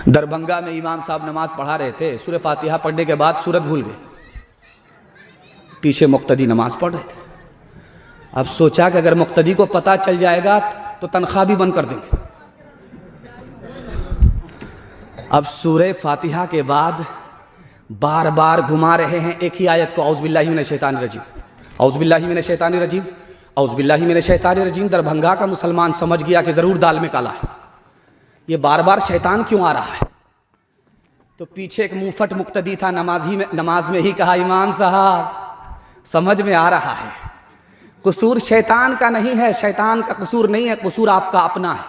दरभंगा में इमाम साहब नमाज पढ़ा रहे थे, सूरह फातिहा पढ़ने के बाद सूरत भूल गए, पीछे मुक्तदी नमाज पढ़ रहे थे। अब सोचा कि अगर मुक्तदी को पता चल जाएगा तो तनख्वाह भी बंद कर देंगे। अब सूरह फातिहा के बाद बार बार घुमा रहे हैं एक ही आयत को, औज़ बिल्लाहि मिनश शैतानिर रजीम, औज़ बिल्लाहि मिनश शैतानिर रजीम, औज़ बिल्लाहि मिनश शैतानिर रजीम। दरभंगा का मुसलमान समझ गया कि ज़रूर दाल में काला है, ये बार बार शैतान क्यों आ रहा है। तो पीछे एक मुंहफट मुक्तदी था, नमाज में ही कहा, इमाम साहब समझ में आ रहा है, कसूर शैतान का नहीं है, शैतान का कसूर नहीं है, कसूर आपका अपना है,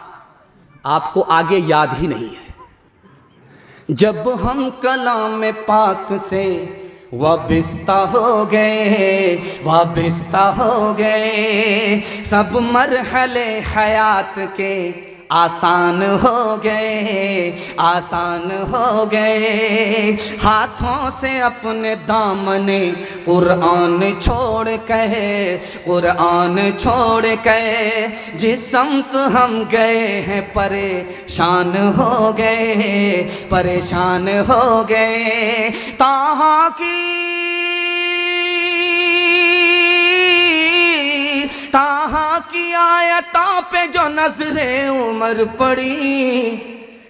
आपको आगे याद ही नहीं है। जब हम कलाम पाक से वाबिस्ता हो गए, वाबिस्ता हो गए, सब मरहले हयात के आसान हो गए, आसान हो गए। हाथों से अपने दामने कुरान छोड़ के, कुरान छोड़ के जिस समत हम गए हैं परेशान हो गए, परेशान हो गए। ताहा की आयतों पे जो नजरे उमर पड़ी,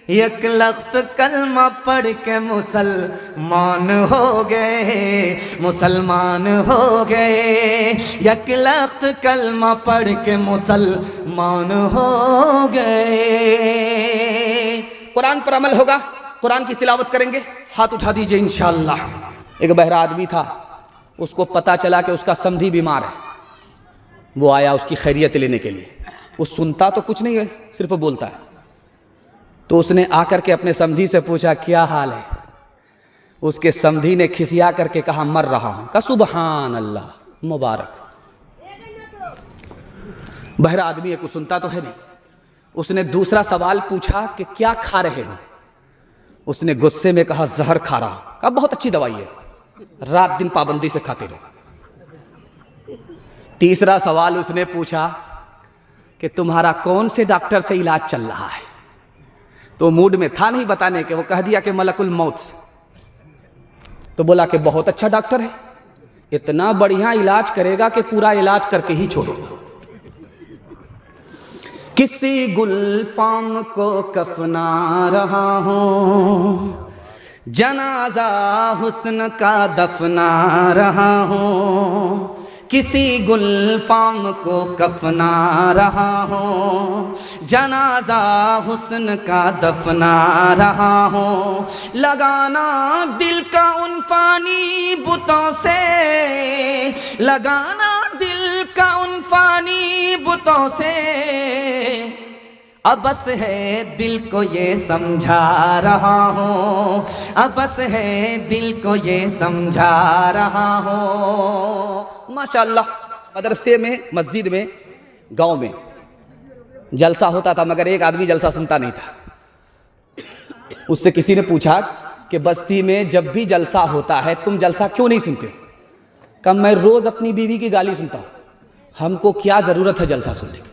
एक लख्त कलमा पढ़ के मुसलमान हो गए, मुसलमान हो गए। एक लख्त कलमा पढ़ के मुसलमान हो गए। कुरान पर अमल होगा, कुरान की तिलावत करेंगे, हाथ उठा दीजिए इंशाअल्लाह। एक बहरा आदमी था, उसको पता चला कि उसका समधी बीमार है, वो आया उसकी खैरियत लेने के लिए। वो सुनता तो कुछ नहीं है, सिर्फ बोलता है। तो उसने आकर के अपने समधी से पूछा क्या हाल है। उसके समधी ने खिसिया करके कहा मर रहा हूं। कहा सुबहान अल्लाह, मुबारक। बहरा आदमी है, कुछ सुनता तो है नहीं। उसने दूसरा सवाल पूछा कि क्या खा रहे हो। उसने गुस्से में कहा जहर खा रहा हूं। कहा बहुत अच्छी दवाई है, रात दिन पाबंदी से खाते रहो। तीसरा सवाल उसने पूछा कि तुम्हारा कौन से डॉक्टर से इलाज चल रहा है। तो मूड में था नहीं बताने के, वो कह दिया कि मलकुल मौत। तो बोला कि बहुत अच्छा डॉक्टर है, इतना बढ़िया इलाज करेगा कि पूरा इलाज करके ही छोड़ेगा। किसी गुलफाम को कफना रहा हूं, जनाजा हुस्न का दफना रहा हूं। किसी गुलफाम को कफना रहा हूँ, जनाजा हुस्न का दफना रहा हूँ। लगाना दिल का उन फानी बुतों से, लगाना दिल का उन फानी बुतों से। अब बस है दिल को ये समझा रहा हूँ, अब बस है दिल को ये समझा रहा हूँ। माशाअल्लाह, मदरसे में, मस्जिद में, गांव में जलसा होता था, मगर एक आदमी जलसा सुनता नहीं था। उससे किसी ने पूछा कि बस्ती में जब भी जलसा होता है तुम जलसा क्यों नहीं सुनते। कब मैं रोज़ अपनी बीवी की गाली सुनता हूँ, हमको क्या ज़रूरत है जलसा सुनने की।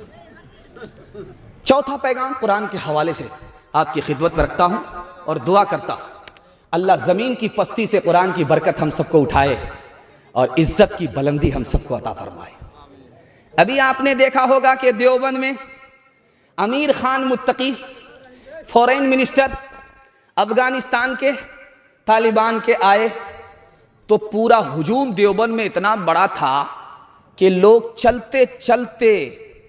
चौथा पैगाम कुरान के हवाले से आपकी खिदमत में रखता हूँ और दुआ करता हूँ, अल्लाह ज़मीन की पस्ती से कुरान की बरकत हम सबको उठाए और इज़्ज़त की बुलंदी हम सबको अता फरमाए। अभी आपने देखा होगा कि देवबंद में अमीर खान मुत्तकी फॉरेन मिनिस्टर अफ़गानिस्तान के तालिबान के आए तो पूरा हुजूम देवबंद में इतना बड़ा था कि लोग चलते चलते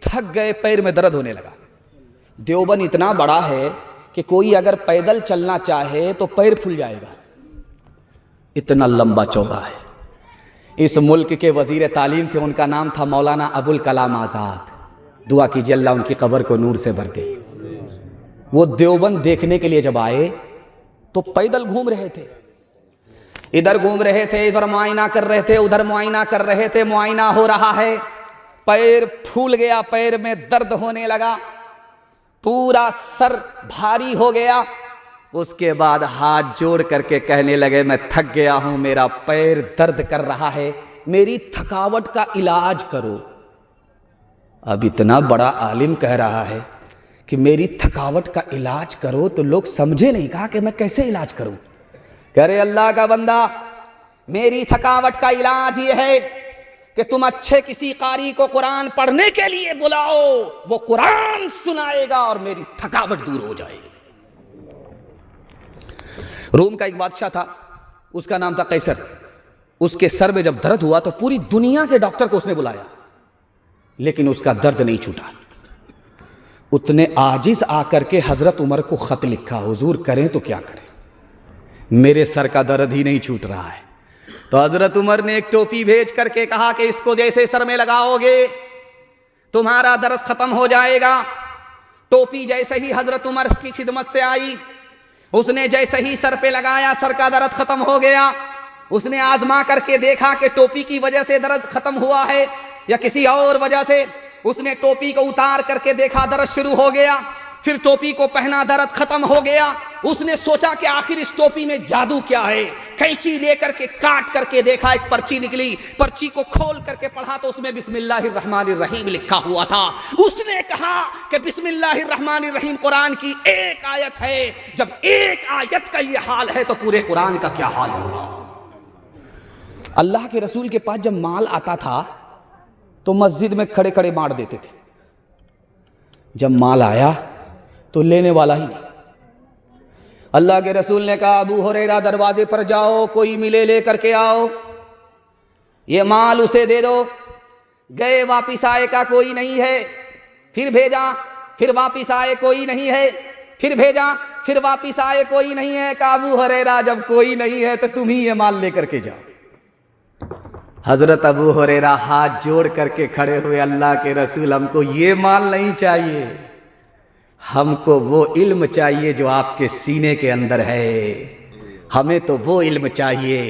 थक गए, पैर में दर्द होने लगा। देवबंद इतना बड़ा है कि कोई अगर पैदल चलना चाहे तो पैर फूल जाएगा, इतना लंबा चौड़ा है। इस मुल्क के वज़ीर तालीम थे, उनका नाम था मौलाना अबुल कलाम आज़ाद। दुआ कीजिए अल्लाह उनकी कब्र को नूर से भर दे। वो देवबंद देखने के लिए जब आए तो पैदल घूम रहे थे, इधर घूम रहे थे, इधर मुआयना कर रहे थे, उधर मुआयना कर रहे थे। मुआयना हो रहा है, पैर फूल गया, पैर में दर्द होने लगा, पूरा सर भारी हो गया। उसके बाद हाथ जोड़ करके कहने लगे मैं थक गया हूं, मेरा पैर दर्द कर रहा है, मेरी थकावट का इलाज करो। अब इतना बड़ा आलिम कह रहा है कि मेरी थकावट का इलाज करो, तो लोग समझे नहीं। कहा कि मैं कैसे इलाज करूं? कह रहे अल्लाह का बंदा, मेरी थकावट का इलाज ये है कि तुम अच्छे किसी कारी को कुरान पढ़ने के लिए बुलाओ, वो कुरान सुनाएगा और मेरी थकावट दूर हो जाएगी। रोम का एक बादशाह था, उसका नाम था कैसर। उसके सर में जब दर्द हुआ तो पूरी दुनिया के डॉक्टर को उसने बुलाया, लेकिन उसका दर्द नहीं छूटा। उतने आजिज आकर के हजरत उमर को खत लिखा, हुजूर करें तो क्या करें, मेरे सर का दर्द ही नहीं छूट रहा है। तो हजरत उमर ने एक टोपी भेज करके कहा कि इसको जैसे सर में लगाओगे तुम्हारा दर्द खत्म हो जाएगा। टोपी जैसे ही हजरत उमर की खिदमत से आई, उसने जैसे ही सर पे लगाया, सर का दर्द खत्म हो गया। उसने आजमा करके देखा कि टोपी की वजह से दर्द खत्म हुआ है या किसी और वजह से। उसने टोपी को उतार करके देखा, दर्द शुरू हो गया। फिर टोपी को पहना, दर्द खत्म हो गया। उसने सोचा कि आखिर इस टोपी में जादू क्या है। कैंची लेकर के काट करके देखा, एक पर्ची निकली। पर्ची को खोल करके पढ़ा तो उसमें बिस्मिल्लाहिर्रहमानिर्रहीम लिखा हुआ था। उसने कहा कि बिस्मिल्लाहिर्रहमानिर्रहीम कुरान की एक आयत है। जब एक आयत का यह हाल है तो पूरे कुरान का क्या हाल होगा। अल्लाह के रसूल के पास जब माल आता था तो मस्जिद में खड़े खड़े बांट देते थे। जब माल आया तो लेने वाला ही नहीं। अल्लाह के रसूल ने कहा, अबू हुरैरा दरवाजे पर जाओ, कोई मिले लेकर के आओ, ये माल उसे दे दो। गए, वापिस आए का कोई नहीं है। फिर भेजा, फिर वापिस आए कोई नहीं है। फिर भेजा, फिर वापिस आए कोई नहीं है। कहा, अबू हुरैरा जब कोई नहीं है तो तुम ही ये माल लेकर के जाओ। हजरत अबू हुरैरा हाथ जोड़ करके खड़े हुए, अल्लाह के रसूल हमको ये माल नहीं चाहिए, हमको वो इल्म चाहिए जो आपके सीने के अंदर है। हमें तो वो इल्म चाहिए।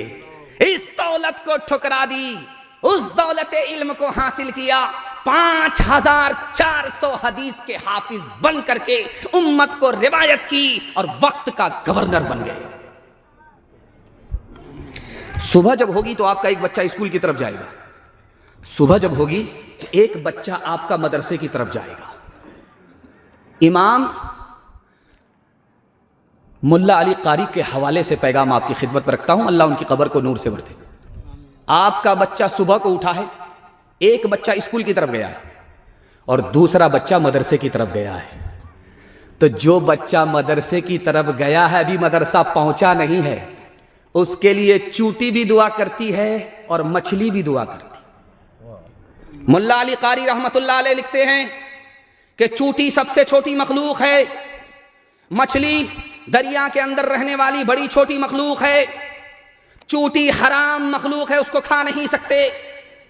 इस दौलत को ठुकरा दी, उस दौलत इल्म को हासिल किया। 5400 हदीस के हाफिज बन करके उम्मत को रिवायत की और वक्त का गवर्नर बन गए। सुबह जब होगी तो आपका एक बच्चा स्कूल की तरफ जाएगा, सुबह जब होगी तो एक बच्चा आपका मदरसे की तरफ जाएगा। इमाम मुल्ला अली कारी के हवाले से पैगाम आपकी खिदमत पर रखता हूं, अल्लाह उनकी कब्र को नूर से भरते। आपका बच्चा सुबह को उठा है, एक बच्चा स्कूल की तरफ गया है और दूसरा बच्चा मदरसे की तरफ गया है। तो जो बच्चा मदरसे की तरफ गया है, अभी मदरसा पहुंचा नहीं है, उसके लिए चूंटी भी दुआ करती है और मछली भी दुआ करती। मुल्ला अली कारी रहमतुल्लाह अलैह लिखते हैं कि चूंटी सबसे छोटी मखलूक है, मछली दरिया के अंदर रहने वाली बड़ी छोटी मखलूक है। चूंटी हराम मखलूक है, उसको खा नहीं सकते।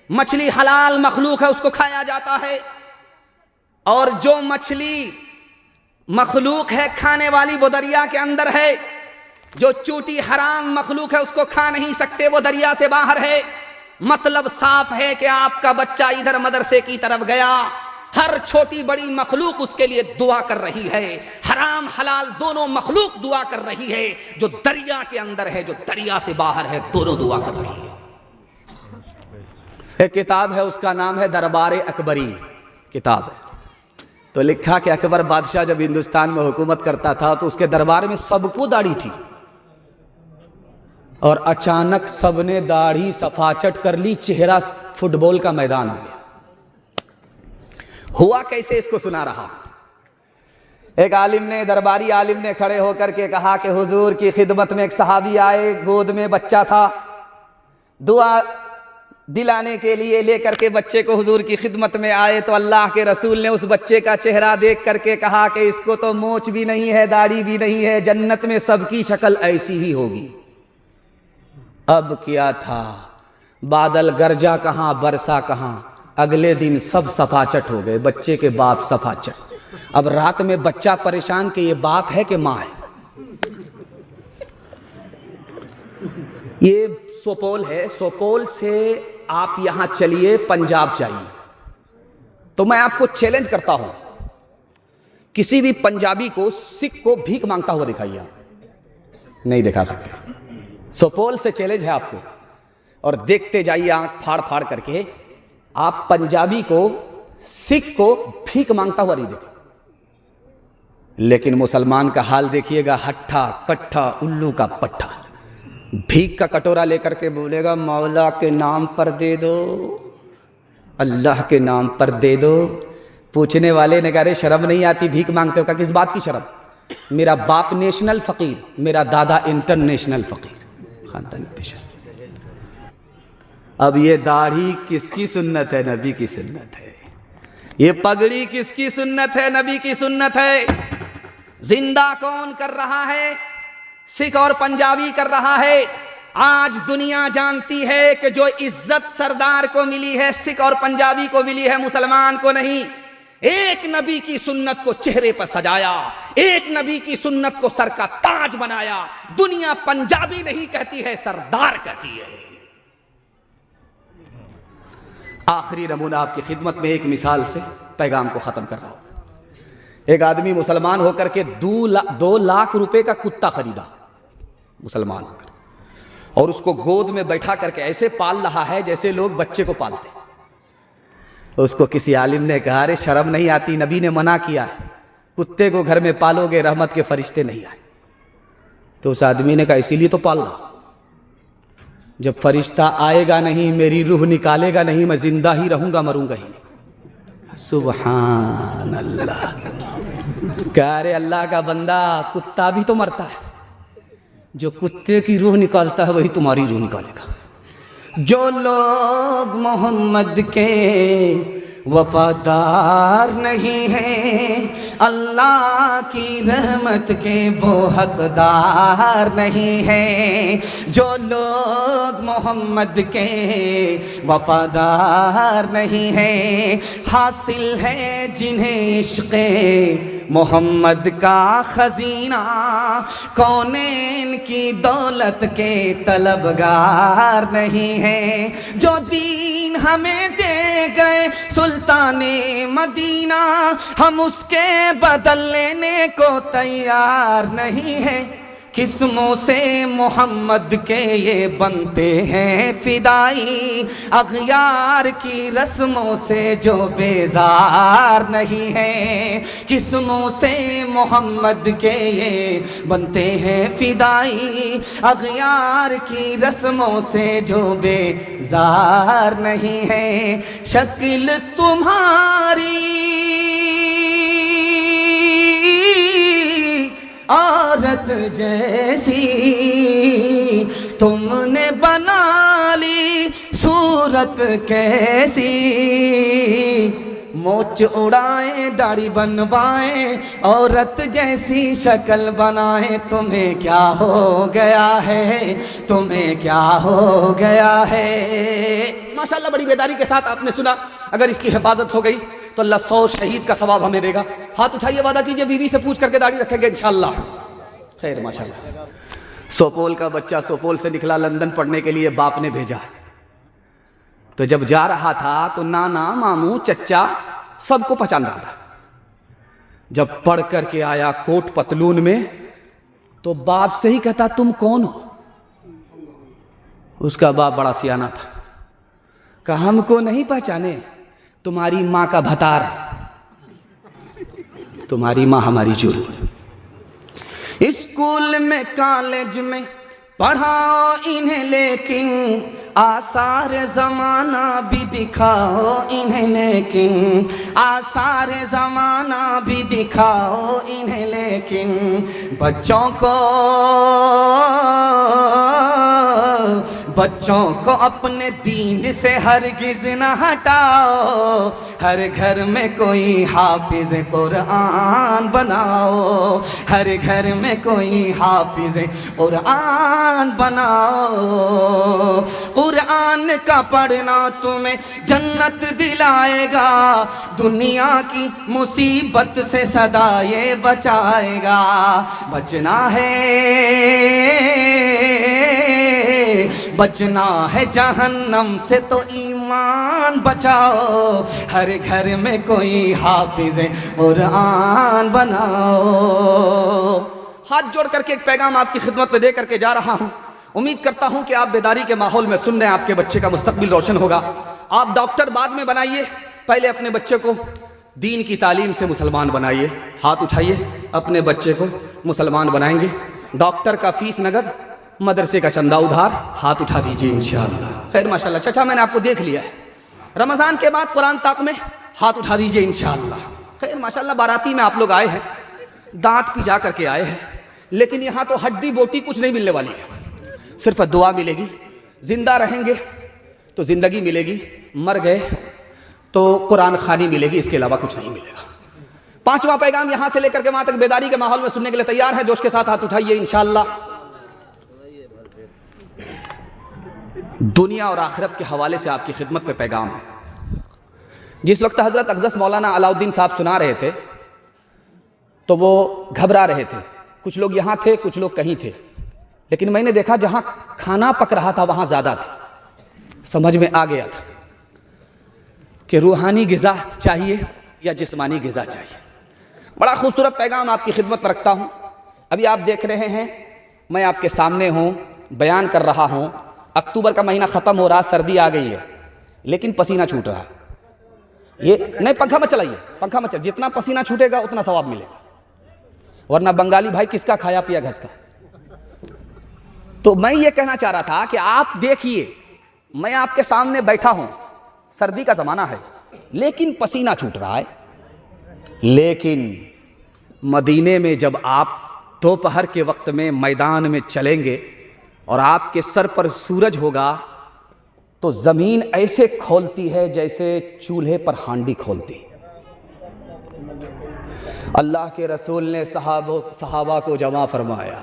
मछली हलाल मखलूक है, उसको खाया जाता है। और जो मछली मखलूक है खाने वाली, वो दरिया के अंदर है। जो चूंटी हराम मखलूक है, उसको खा नहीं सकते, वो दरिया से बाहर है। मतलब साफ है कि आपका बच्चा इधर मदरसे की तरफ गया, हर छोटी बड़ी मखलूक उसके लिए दुआ कर रही है। हराम हलाल दोनों मखलूक दुआ कर रही है। जो दरिया के अंदर है, जो दरिया से बाहर है, दोनों दुआ कर रही है। एक किताब है, उसका नाम है दरबार अकबरी किताब है। तो लिखा कि अकबर बादशाह जब हिंदुस्तान में हुकूमत करता था तो उसके दरबार में सबको दाढ़ी थी और अचानक सबने दाढ़ी सफाचट कर ली, चेहरा फुटबॉल का मैदान हो गया। हुआ कैसे, इसको सुना रहा। एक आलिम ने, दरबारी आलिम ने खड़े होकर के कहा कि हुजूर की खिदमत में एक सहाबी आए, गोद में बच्चा था, दुआ दिलाने के लिए लेकर के बच्चे को हुजूर की खिदमत में आए। तो अल्लाह के रसूल ने उस बच्चे का चेहरा देख करके कहा कि इसको तो मोच भी नहीं है, दाढ़ी भी नहीं है, जन्नत में सबकी शक्ल ऐसी ही होगी। अब क्या था, बादल गरजा कहाँ, बरसा कहाँ, अगले दिन सब सफाचट हो गए, बच्चे के बाप सफाचट। अब रात में बच्चा परेशान कि ये बाप है कि माँ है। ये सोपोल है, सोपोल से आप यहां चलिए पंजाब जाइए। तो मैं आपको चैलेंज करता हूं, किसी भी पंजाबी को, सिख को भीख मांगता हुआ दिखाइए। आप नहीं दिखा सकते। सोपोल से चैलेंज है आपको, और देखते जाइए आंख फाड़ फाड़ करके, आप पंजाबी को, सिख को भीख मांगता हुआ नहीं देखें। लेकिन मुसलमान का हाल देखिएगा, हट्ठा कट्ठा उल्लू का पट्ठा। भीख का कटोरा लेकर के बोलेगा मौला के नाम पर दे दो, अल्लाह के नाम पर दे दो। पूछने वाले ने कहा अरे शर्म नहीं आती भीख मांगते हो? का किस बात की शर्म? मेरा बाप नेशनल फ़कीर, मेरा दादा इंटरनेशनल फ़कीर, खानदानी पेशा। अब ये दाढ़ी किसकी सुन्नत है? नबी की सुन्नत है। ये पगड़ी किसकी सुन्नत है? नबी की सुन्नत है। जिंदा कौन कर रहा है? सिख और पंजाबी कर रहा है। आज दुनिया जानती है कि जो इज्जत सरदार को मिली है सिख और पंजाबी को मिली है, मुसलमान को नहीं। एक नबी की सुन्नत को चेहरे पर सजाया, एक नबी की सुन्नत को सर का ताज बनाया। दुनिया पंजाबी नहीं कहती है, सरदार कहती है। आखिरी नमूना आपकी खिदमत में एक मिसाल से पैगाम को खत्म कर रहा हूं। एक आदमी मुसलमान होकर के 2 लाख रुपए का कुत्ता खरीदा, मुसलमान होकर, और उसको गोद में बैठा करके ऐसे पाल रहा है जैसे लोग बच्चे को पालते। उसको किसी आलिम ने कहा अरे शर्म नहीं आती, नबी ने मना किया है, कुत्ते को घर में पालोगे रहमत के फरिश्ते नहीं आए। तो उस आदमी ने कहा इसीलिए तो पाल रहा, जब फरिश्ता आएगा नहीं, मेरी रूह निकालेगा नहीं, मैं जिंदा ही रहूंगा, मरूंगा ही नहीं। सुभान अल्लाह। कह अरे अल्लाह का बंदा, कुत्ता भी तो मरता है, जो कुत्ते की रूह निकालता है वही तुम्हारी रूह निकालेगा। जो लोग मोहम्मद के वफादार नहीं हैं, अल्लाह की रहमत के वो हकदार नहीं हैं। जो लोग मोहम्मद के वफादार नहीं हैं, हासिल है जिन्हें इश्क़े मोहम्मद का खजीना, कौनैन की दौलत के तलबगार नहीं है। जो दीन हमें दे गए सुल्ताने मदीना, हम उसके बदल लेने को तैयार नहीं है। किस्मों से मोहम्मद के ये बनते हैं फिदाई, अग़यार की रस्मों से जो बेजार नहीं है। किस्मों से मोहम्मद के ये बनते हैं फिदाई, अग़यार की रस्मों से जो बेजार नहीं है। शक्ल तुम्हारी औरत जैसी, तुमने बना ली सूरत कैसी। मोच उड़ाए दाढ़ी बनवाए, औरत जैसी शक्ल बनाए, तुम्हें क्या हो गया है, तुम्हें क्या हो गया है। माशाल्लाह बड़ी बेदारी के साथ आपने सुना। अगर इसकी हिफाजत हो गई तो अल्लाह 100 शहीद का सवाब हमें देगा। हाथ उठाइए, वादा कीजिए बीवी से पूछ करके दाढ़ी रखेंगे इंशाअल्लाह। खैर माशाल्लाह। सोपोल का बच्चा सोपोल से निकला लंदन पढ़ने के लिए, बाप ने भेजा। तो जब जा रहा था तो नाना मामू चच्चा सबको पहचान रहा था। जब पढ़ करके आया कोट पतलून में तो बाप से ही कहता तुम कौन हो। उसका बाप बड़ा सियाना था, कहा हमको नहीं पहचाने, तुम्हारी माँ का भतार है, तुम्हारी माँ हमारी चोरू है। स्कूल में कॉलेज में पढ़ाओ इन्हें, लेकिन आसार ज़माना भी दिखाओ इन्हें, लेकिन आसार ज़माना भी दिखाओ इन्हें। लेकिन बच्चों को अपने दीन से हरगिज़ न हटाओ। हर घर में कोई हाफिज़ कुरान बनाओ, हर घर में कोई हाफिज़ कुरान बनाओ। कुरान का पढ़ना तुम्हें जन्नत दिलाएगा, दुनिया की मुसीबत से सदा ये बचाएगा। बचना है जहन्नम से तो ईमान बचाओ। हर घर में कोई हाफिज़ कुरान बनाओ। हाथ जोड़ करके एक पैगाम आपकी खिदमत में दे करके जा रहा हूँ। उम्मीद करता हूँ कि आप बेदारी के माहौल में सुन रहे हैं, आपके बच्चे का मुस्तकबिल रोशन होगा। आप डॉक्टर बाद में बनाइए, पहले अपने बच्चे को दीन की तालीम से मुसलमान बनाइए। हाथ उठाइए। अपने बच्चे को मुसलमान बनाएंगे। डॉक्टर का फीस नगद, मदरसे का चंदा उधार, हाथ उठा दीजिए इंशाअल्लाह। खैर माशाल्लाह चाचा मैंने आपको देख लिया है, रमज़ान के बाद कुरान ताक में हाथ उठा दीजिए इंशाअल्लाह। खैर माशाल्लाह बाराती में आप लोग आए हैं, दांत पिजा करके आए हैं, लेकिन यहाँ तो हड्डी बोटी कुछ नहीं मिलने वाली है, सिर्फ दुआ मिलेगी। जिंदा रहेंगे तो ज़िंदगी मिलेगी, मर गए तो कुरान खानी मिलेगी, इसके अलावा कुछ नहीं मिलेगा। पांचवा पैगाम यहाँ से लेकर के वहाँ तक बेदारी के माहौल में सुनने के लिए तैयार है? जोश के साथ हाथ उठाइए इंशाअल्लाह। दुनिया और आखिरत के हवाले से आपकी खिदमत पे पैगाम है। जिस वक्त हज़रत अक़दस मौलाना अलाउद्दीन साहब सुना रहे थे तो वो घबरा रहे थे। कुछ लोग यहाँ थे, कुछ लोग कहीं थे, लेकिन मैंने देखा जहाँ खाना पक रहा था वहाँ ज़्यादा थे। समझ में आ गया था कि रूहानी ग़िज़ा चाहिए या जिस्मानी ग़िज़ा चाहिए। बड़ा खूबसूरत पैगाम आपकी खिदमत पर रखता हूँ। अभी आप देख रहे हैं मैं आपके सामने हूँ, बयान कर रहा हूँ। अक्टूबर का महीना ख़त्म हो रहा, सर्दी आ गई है, लेकिन पसीना छूट रहा है। ये नहीं, पंखा मत चलाइए, पंखा मत चलाइए, जितना पसीना छूटेगा उतना सवाब मिलेगा, वरना बंगाली भाई किसका खाया पिया घस का। तो मैं ये कहना चाह रहा था कि आप देखिए, मैं आपके सामने बैठा हूं, सर्दी का ज़माना है लेकिन पसीना छूट रहा है। लेकिन मदीने में जब आप दोपहर के वक्त में मैदान में चलेंगे और आपके सर पर सूरज होगा तो ज़मीन ऐसे खोलती है जैसे चूल्हे पर हांडी खोलती। अल्लाह के रसूल ने सहाबा को जमा फरमाया,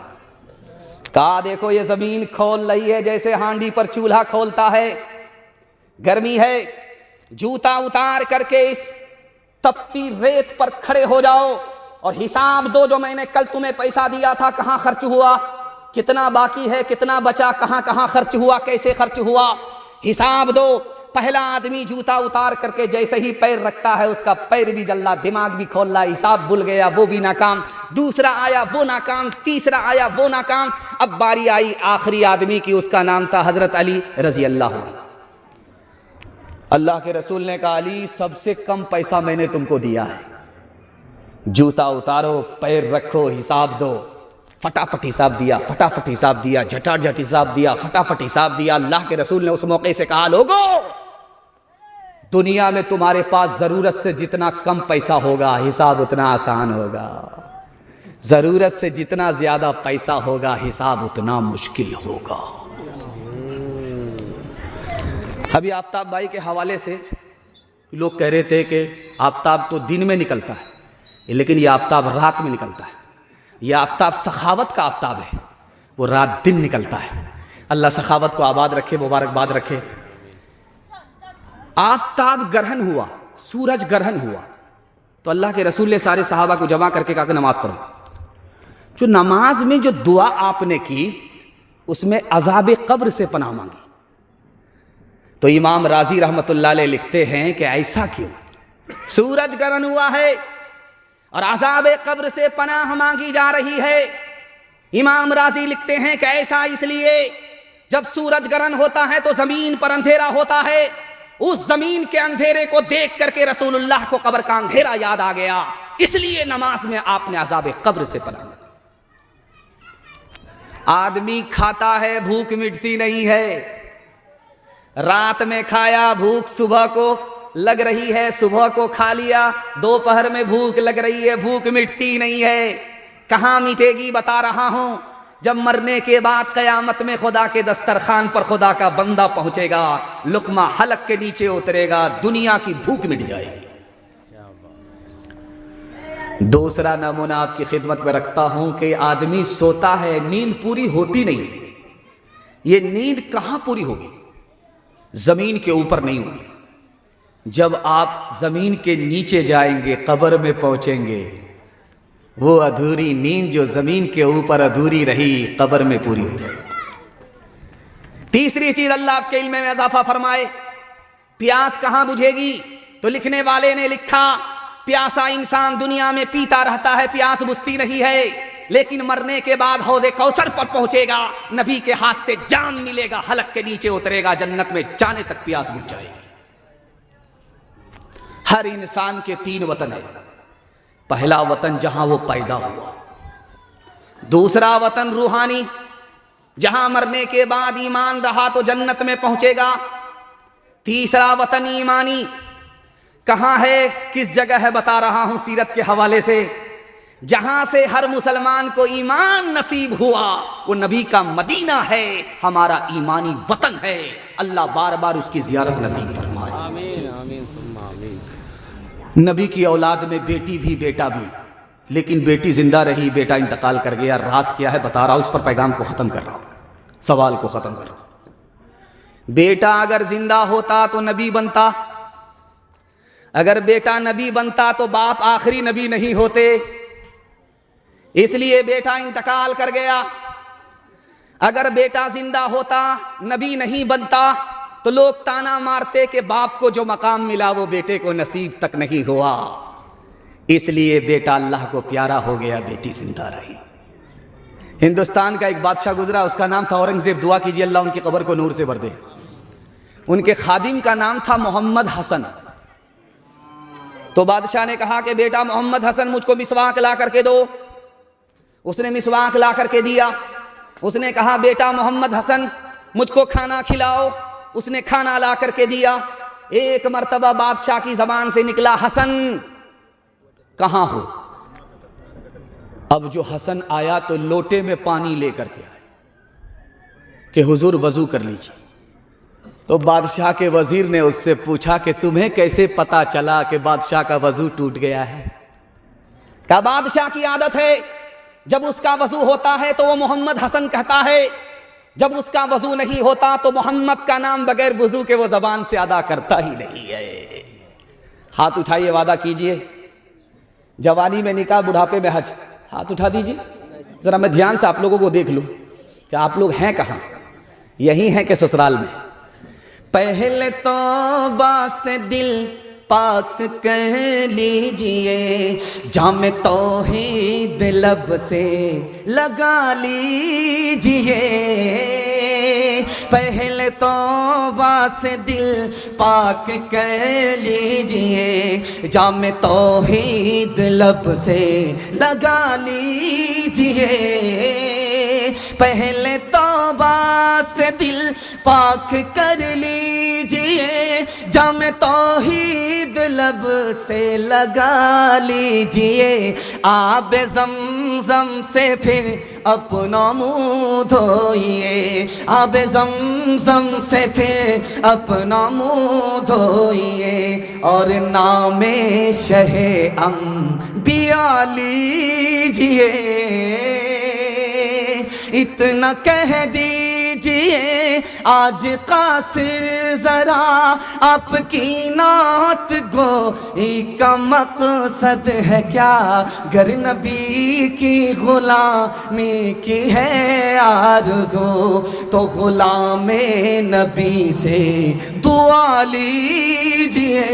कहा देखो ये ज़मीन खोल रही है जैसे हांडी पर चूल्हा खोलता है। गर्मी है, जूता उतार करके इस तपती रेत पर खड़े हो जाओ और हिसाब दो, जो मैंने कल तुम्हें पैसा दिया था कहाँ खर्च हुआ, कितना बाकी है, कितना बचा, कहाँ कहाँ खर्च हुआ, कैसे खर्च हुआ, हिसाब दो। पहला आदमी जूता उतार करके जैसे ही पैर रखता है उसका पैर भी जल्ला, दिमाग भी खोल रहा, हिसाब भूल गया, वो भी नाकाम। दूसरा आया वो नाकाम, तीसरा आया वो नाकाम। अब बारी आई आखिरी आदमी की, उसका नाम था हजरत अली रजी अल्लाह अन्हु। अल्लाह के रसूल ने कहा, अली सबसे कम पैसा मैंने तुमको दिया है, जूता उतारो, पैर रखो, हिसाब दो। फटाफट हिसाब दिया, फटाफट हिसाब दिया, झटाझट हिसाब दिया, फटाफट हिसाब दिया। अल्लाह के रसूल ने उस मौके से कहा, लोगो दुनिया में तुम्हारे पास ज़रूरत से जितना कम पैसा होगा हिसाब उतना आसान होगा, ज़रूरत से जितना ज़्यादा पैसा होगा हिसाब उतना मुश्किल होगा। अभी आफ्ताब भाई के हवाले से लोग कह रहे थे कि आफ्ताब तो दिन में निकलता है, लेकिन ये आफ्ताब रात में निकलता है। ये आफ्ताब सखावत का आफ्ताब है, वो रात दिन निकलता है। अल्लाह सखावत को आबाद रखे, मुबारकबाद रखे। आफ्ताब ग्रहण हुआ, सूरज ग्रहण हुआ तो अल्लाह के रसूल ने सारे सहाबा को जमा करके कहा कि नमाज पढ़ो। जो नमाज में जो दुआ आपने की उसमें अज़ाब कब्र से पनाह मांगी। तो इमाम राजी रहमतुल्लाह अलैह लिखते हैं कि ऐसा क्यों, सूरज ग्रहण हुआ है और अज़ाब कब्र से पनाह मांगी जा रही है। इमाम राजी लिखते हैं कि ऐसा इसलिए जब सूरज ग्रहण होता है तो जमीन पर अंधेरा होता है, उस जमीन के अंधेरे को देख करके रसूलुल्लाह को कब्र का अंधेरा याद आ गया, इसलिए नमाज में आपने अज़ाब कब्र से पनाह मांगी। आदमी खाता है, भूख मिटती नहीं है। रात में खाया, भूख सुबह को लग रही है, सुबह को खा लिया, दोपहर में भूख लग रही है, भूख मिटती नहीं है। कहाँ मिटेगी बता रहा हूं, जब मरने के बाद कयामत में खुदा के दस्तरखान पर खुदा का बंदा पहुंचेगा, लुकमा हलक के नीचे उतरेगा, दुनिया की भूख मिट जाएगी। दूसरा नमूना आपकी खिदमत में रखता हूं कि आदमी सोता है, नींद पूरी होती नहीं है। ये नींद कहां पूरी होगी, जमीन के ऊपर नहीं होगी। जब आप जमीन के नीचे जाएंगे, कब्र में पहुंचेंगे, वो अधूरी नींद जो जमीन के ऊपर अधूरी रही कब्र में पूरी हो जाएगी। तीसरी चीज अल्लाह आपके इल्म में इजाफा फरमाए, प्यास कहां बुझेगी? तो लिखने वाले ने लिखा, प्यासा इंसान दुनिया में पीता रहता है, प्यास बुझती नहीं है, लेकिन मरने के बाद हौज़े कौसर पर पहुंचेगा, नबी के हाथ से जाम मिलेगा, हलक के नीचे उतरेगा, जन्नत में जाने तक प्यास बुझ जाएगी। हर इंसान के 3 वतन है, पहला वतन जहां वो पैदा हुआ, दूसरा वतन रूहानी, जहां मरने के बाद ईमान रहा तो जन्नत में पहुंचेगा, तीसरा वतन ईमानी कहां है, किस जगह है, बता रहा हूं सीरत के हवाले से, जहां से हर मुसलमान को ईमान नसीब हुआ वो नबी का मदीना है, हमारा ईमानी वतन है। अल्लाह बार बार उसकी जियारत नसीब फरमाए। आमीन आमीन सुम्मा आमीन। नबी की औलाद में बेटी भी बेटा भी, लेकिन बेटी जिंदा रही, बेटा इंतकाल कर गया। राज क्या है बता रहा हूं, उस पर पैगाम को ख़त्म कर रहा हूं, सवाल को ख़त्म कर रहा हूं। बेटा अगर जिंदा होता तो नबी बनता, अगर बेटा नबी बनता तो बाप आखिरी नबी नहीं होते, इसलिए बेटा इंतकाल कर गया। अगर बेटा जिंदा होता, नबी नहीं बनता, तो लोग ताना मारते कि बाप को जो मकाम मिला वो बेटे को नसीब तक नहीं हुआ। इसलिए बेटा अल्लाह को प्यारा हो गया, बेटी जिंदा रही। हिंदुस्तान का एक बादशाह गुजरा, उसका नाम था औरंगजेब। दुआ कीजिए अल्लाह उनकी कब्र को नूर से भर दे। उनके खादिम का नाम था मोहम्मद हसन। तो बादशाह ने कहा कि बेटा मोहम्मद हसन मुझको मिसवाक ला करके दो। उसने मिसवाक ला करके दिया। उसने कहा बेटा मोहम्मद हसन मुझको खाना खिलाओ। उसने खाना ला करके दिया। एक मर्तबा बादशाह की जबान से निकला, हसन कहाँ हो? अब जो हसन आया तो लोटे में पानी लेकर के आए कि हुजूर वजू कर लीजिए। तो बादशाह के वजीर ने उससे पूछा कि तुम्हें कैसे पता चला कि बादशाह का वजू टूट गया है? क्या बादशाह की आदत है, जब उसका वजू होता है तो वो मोहम्मद हसन कहता है, जब उसका वजू नहीं होता तो मोहम्मद का नाम बगैर वजू के वो जबान से अदा करता ही नहीं है। हाथ उठाइए, वादा कीजिए, जवानी में निकाह, बुढ़ापे में हज। हाथ उठा दीजिए, जरा मैं ध्यान से आप लोगों को देख लूं कि आप लोग हैं कहाँ, यही हैं कि ससुराल में। पहले तौबा से दिल पाक कर लीजिए, जाम तौहीद लब से लगा लीजिए। पहले तौबा से दिल पाक कर लीजिए, जाम तौहीद लब से लगा लीजिए। पहले तौबा से दिल पाक कर लीजिए, जाम तौहीद लब से लगा लीजिए। आब ज़मज़म से फिर अपना मुँह धोइए, आब ज़मज़म से फिर अपना मुँह धोइए, और नामे शहे अंबिया लीजिए। इतना कह दीजिए आज कासिर जरा, आपकी नात गोई का मकसद है क्या? गर नबी की गुलामी की है आरज़ू, तो गुलामे नबी से दुआ लीजिए।